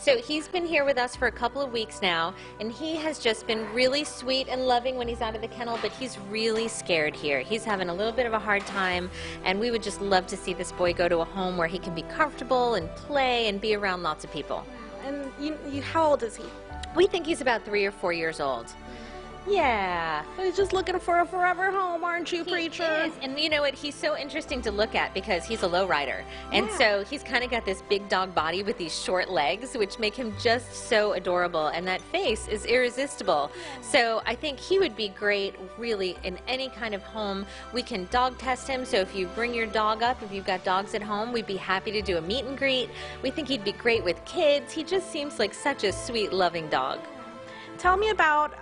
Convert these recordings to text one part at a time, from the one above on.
So he's been here with us for a couple of weeks now, and he has just been really sweet and loving when he's out of the kennel, but he's really scared here. He's having a little bit of a hard time, and we would just love to see this boy go to a home where he can be comfortable and play and be around lots of people. And how old is he? We think he's about 3 or 4 years old. Yeah. He's just looking for a forever home, aren't you, Preacher? He is. And you know what? He's so interesting to look at because he's a low rider. And so he's kind of got this big dog body with these short legs, which make him just so adorable. And that face is irresistible. So I think he would be great, really, in any kind of home. We can dog test him. So if you bring your dog up, if you've got dogs at home, we'd be happy to do a meet and greet. We think he'd be great with kids. He just seems like such a sweet, loving dog. Tell me about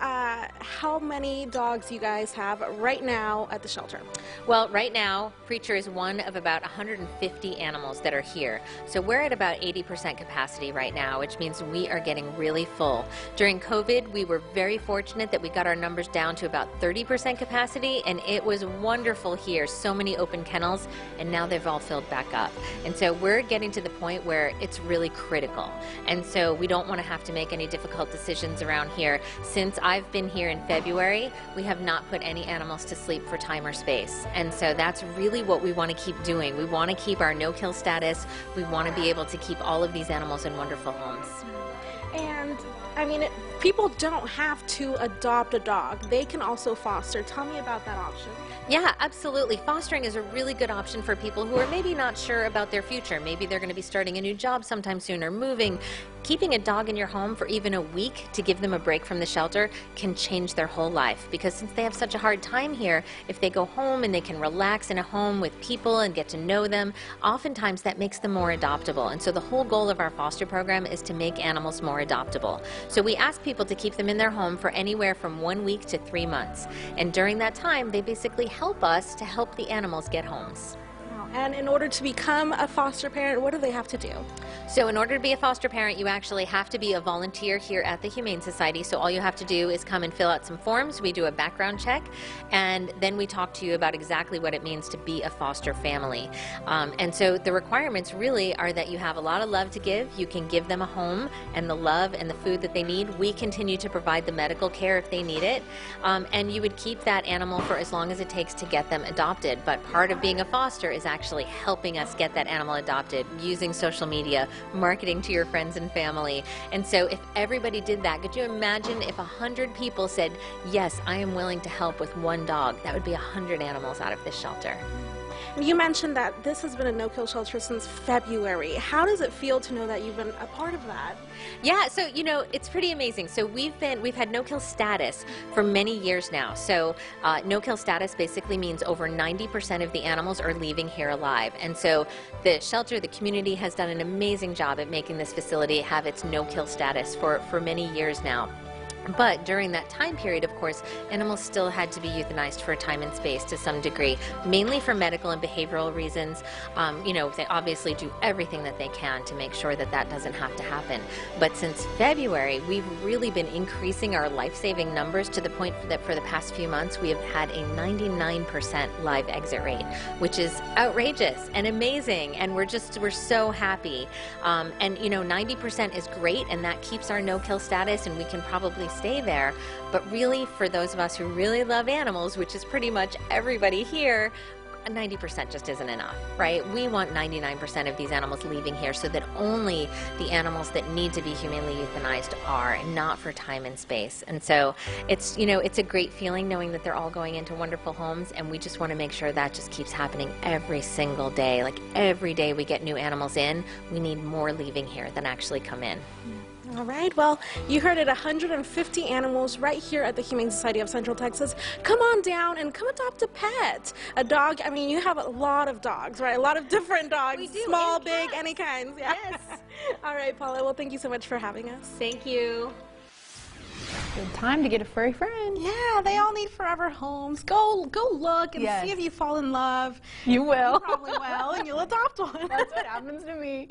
how many dogs you guys have right now at the shelter. Well, right now, Preacher is one of about 150 animals that are here. So we're at about 80% capacity right now, which means we are getting really full. During COVID, we were very fortunate that we got our numbers down to about 30% capacity, and it was wonderful here. So many open kennels, and now they've all filled back up. And so we're getting to the point where it's really critical. And so we don't want to have to make any difficult decisions around here. Since I've been here in February, we have not put any animals to sleep for time or space. And so that's really what we want to keep doing. We want to keep our no-kill status. We want to be able to keep all of these animals in wonderful homes. And, I mean, people don't have to adopt a dog. They can also foster. Tell me about that option. Yeah, absolutely. Fostering is a really good option for people who are maybe not sure about their future. Maybe they're going to be starting a new job sometime soon or moving. Keeping a dog in your home for even a week to give them a break from the shelter can change their whole life, because since they have such a hard time here, if they go home and they can relax in a home with people and get to know them, oftentimes that makes them more adoptable. And so the whole goal of our foster program is to make animals more adoptable. So we ask people to keep them in their home for anywhere from 1 week to 3 months. And during that time, they basically help us to help the animals get homes. And in order to become a foster parent, what do they have to do? So in order to be a foster parent, you actually have to be a volunteer here at the Humane Society. So all you have to do is come and fill out some forms. We do a background check, and then we talk to you about exactly what it means to be a foster family. And so the requirements really are that you have a lot of love to give. You can give them a home and the love and the food that they need. We continue to provide the medical care if they need it. And you would keep that animal for as long as it takes to get them adopted. But part of being a foster is actually helping us get that animal adopted, using social media, marketing to your friends and family. And so if everybody did that, could you imagine if 100 people said, yes, I am willing to help with one dog? That would be 100 animals out of this shelter. You mentioned that this has been a no-kill shelter since February. How does it feel to know that you've been a part of that? Yeah, so you know, it's pretty amazing. So we've had no-kill status for many years now. So no-kill status basically means over 90% of the animals are leaving here alive. And so the shelter, the community has done an amazing job at making this facility have its no-kill status for many years now. But during that time period, of course, animals still had to be euthanized for time and space to some degree, mainly for medical and behavioral reasons. You know, they obviously do everything that they can to make sure that that doesn't have to happen. But since February, we've really been increasing our life-saving numbers to the point that for the past few months, we have had a 99% live exit rate, which is outrageous and amazing. And we're so happy. And, you know, 90% is great, and that keeps our no-kill status, and we can probably stay there. But really, for those of us who really love animals, which is pretty much everybody here, 90% just isn't enough, right? We want 99% of these animals leaving here so that only the animals that need to be humanely euthanized are, and not for time and space. And so it's, you know, it's a great feeling knowing that they're all going into wonderful homes, and we just want to make sure that just keeps happening every single day. Like every day we get new animals in, we need more leaving here than actually come in. All right, well, you heard it, 150 animals right here at the Humane Society of Central Texas. Come on down and come adopt a pet. A dog, I mean, you have a lot of dogs, right? A lot of different dogs. We do. Small, And big, cats. any kinds. Yeah. Yes. All right, Paula, well, thank you so much for having us. Thank you. Good time to get a furry friend. Yeah, they all need forever homes. Go look and Yes. see if you fall in love. You will. You probably will, and you'll adopt one. That's what happens to me.